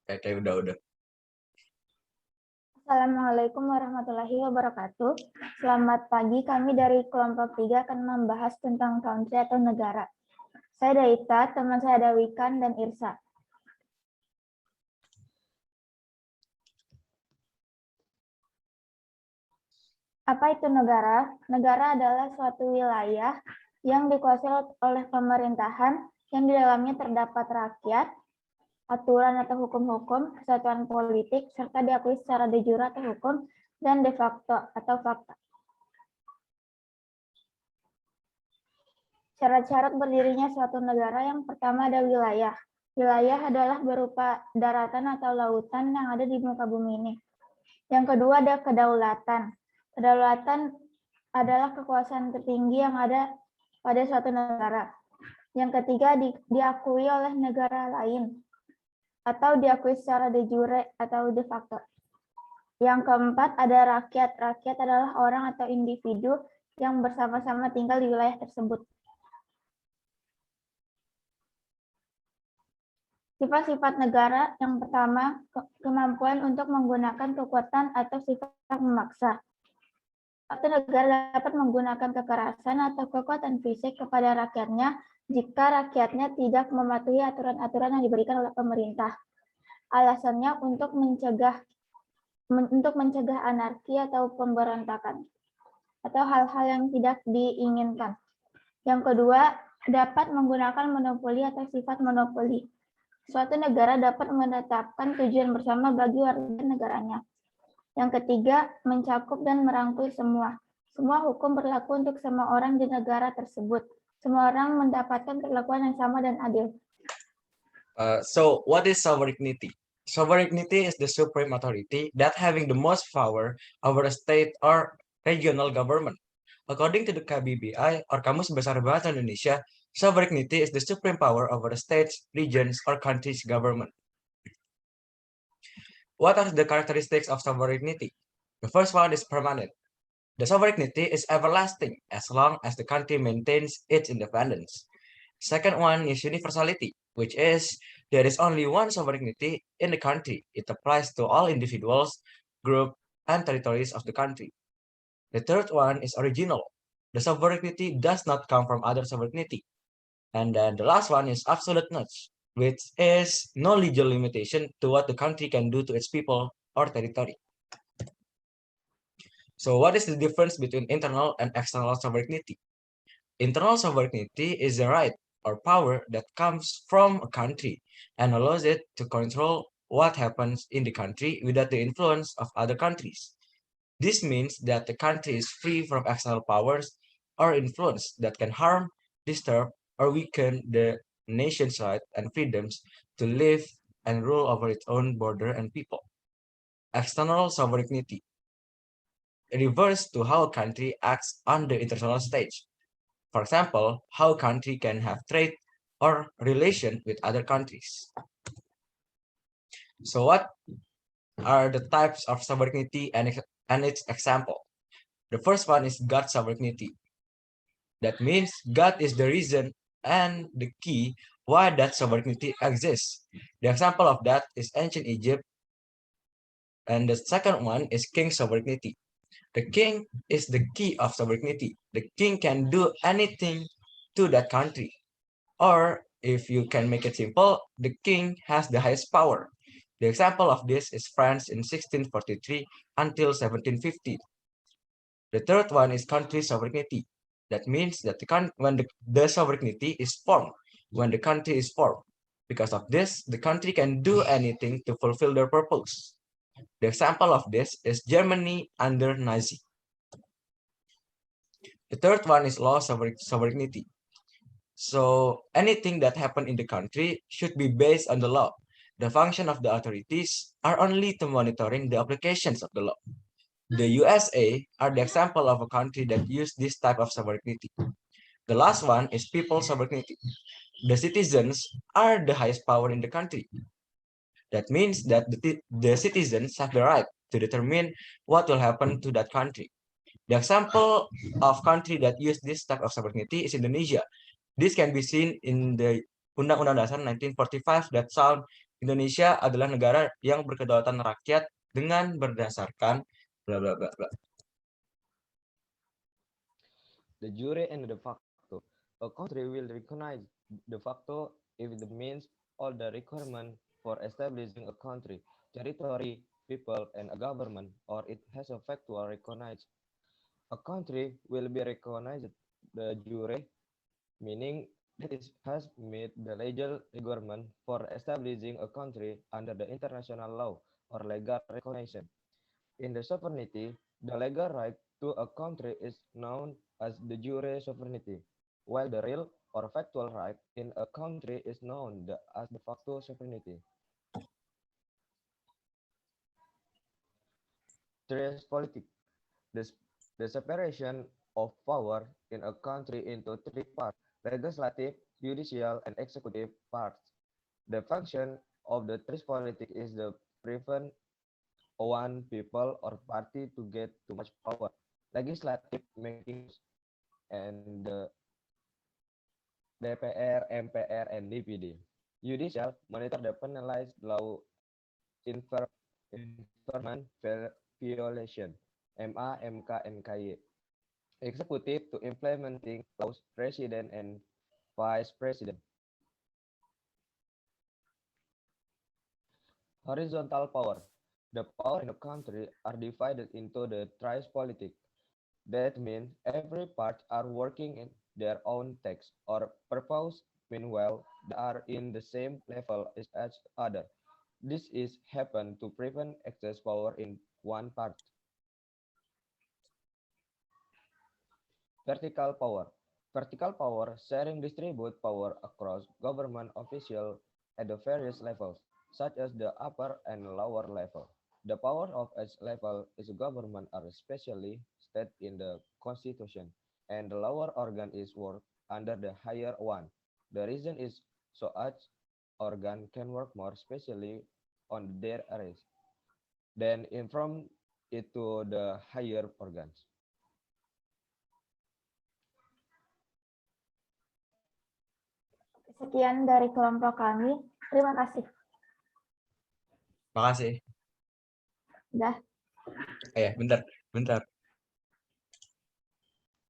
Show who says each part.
Speaker 1: Kayak udah.
Speaker 2: Assalamualaikum warahmatullahi wabarakatuh. Selamat pagi, kami dari kelompok 3 akan membahas tentang country atau negara. Saya Daita, teman saya ada Wikan dan Irsa. Apa itu negara? Negara adalah suatu wilayah yang dikuasai oleh pemerintahan yang di dalamnya terdapat rakyat, aturan atau hukum-hukum, kesatuan politik, serta diakui secara de jure atau hukum, dan de facto atau fakta. Syarat-syarat berdirinya suatu negara yang pertama ada wilayah. Wilayah adalah berupa daratan atau lautan yang ada di muka bumi ini. Yang kedua ada kedaulatan. Kedaulatan adalah kekuasaan tertinggi yang ada pada suatu negara. Yang ketiga diakui oleh negara lain atau diakui secara de jure atau de facto. Yang keempat ada rakyat. Rakyat adalah orang atau individu yang bersama-sama tinggal di wilayah tersebut. Sifat-sifat negara yang pertama, kemampuan untuk menggunakan kekuatan atau sifat memaksa. Suatu negara dapat menggunakan kekerasan atau kekuatan fisik kepada rakyatnya jika rakyatnya tidak mematuhi aturan-aturan yang diberikan oleh pemerintah. Alasannya untuk mencegah anarki atau pemberontakan atau hal-hal yang tidak diinginkan. Yang kedua, dapat menggunakan monopoli atau sifat monopoli. Suatu negara dapat menetapkan tujuan bersama bagi warga negaranya. Yang ketiga, mencakup dan merangkul semua. Semua hukum berlaku untuk semua orang di negara tersebut. Semua orang mendapatkan perlakuan yang sama dan adil.
Speaker 1: So what is sovereignty? Sovereignty is the supreme authority that having the most power over a state or regional government. According to the KBBI or Kamus Besar Bahasa Indonesia, sovereignty is the supreme power over a state's, regions, or country's government. What are the characteristics of sovereignty? The first one is permanent. The sovereignty is everlasting as long as the country maintains its independence. Second one is universality, which is there is only one sovereignty in the country. It applies to all individuals, groups, and territories of the country. The third one is original. The sovereignty does not come from other sovereignty. And then the last one is absoluteness, which is no legal limitation to what the country can do to its people or territory. So what is the difference between internal and external sovereignty? Internal sovereignty is the right or power that comes from a country and allows it to control what happens in the country without the influence of other countries. This means that the country is free from external powers or influence that can harm, disturb, or weaken the nation's rights and freedoms to live and rule over its own border and people. External sovereignty refers to how a country acts on the international stage. For example, how a country can have trade or relation with other countries. So what are the types of sovereignty and its example? The first one is God sovereignty. That means God is the reason and the key why that sovereignty exists. The example of that is ancient Egypt. And the second one is king sovereignty. The king is the key of sovereignty. The king can do anything to that country. Or if you can make it simple, the king has the highest power. The example of this is France in 1643 until 1750. The third one is country sovereignty. That means that when the sovereignty is formed, when the country is formed. Because of this, the country can do anything to fulfill their purpose. The example of this is Germany under Nazi. The third one is law sovereignty. So anything that happened in the country should be based on the law. The function of the authorities are only to monitoring the applications of the law. The USA are the example of a country that use this type of sovereignty. The last one is people sovereignty. The citizens are the highest power in the country. That means that the citizens have the right to determine what will happen to that country. The example of country that use this type of sovereignty is Indonesia. This can be seen in the Undang-Undang Dasar 1945 that sound Indonesia adalah negara yang berkedaulatan rakyat dengan berdasarkan bla bla bla bla.
Speaker 3: De jure and de facto. A country will recognize de facto if it meets all the requirements for establishing a country, territory, people, and a government, or it has a factual recognize. A country will be recognized de jure, meaning that it has met the legal requirement for establishing a country under the international law or legal recognition. In the sovereignty, the legal right to a country is known as de jure sovereignty, while the real or factual right in a country is known as de facto sovereignty. Tres politics. The, the separation of power in a country into three parts: legislative, judicial, and executive parts. The function of the tres politics is to prevent one people or party to get too much power. Legislative making and the DPR, MPR, and DPD. Judicial monitor the penalized law enforcement violation, MA, MK, and KY. Executive to implementing laws, president and vice president. Horizontal power. The power in a country are divided into the thrice politics. That means every part are working in their own text or purpose. Meanwhile, they are in the same level as each other. This is happen to prevent excess power in one part. Vertical power. Vertical power sharing distribute power across government officials at the various levels, such as the upper and lower level. The power of each level is government are especially stated in the constitution, and the lower organ is work under the higher one. The reason is so each organ can work more specially on their areas than inform it to the higher organs.
Speaker 2: Sekian dari kelompok kami. Terima kasih.
Speaker 1: Makasih.
Speaker 2: Dah.
Speaker 1: Bentar.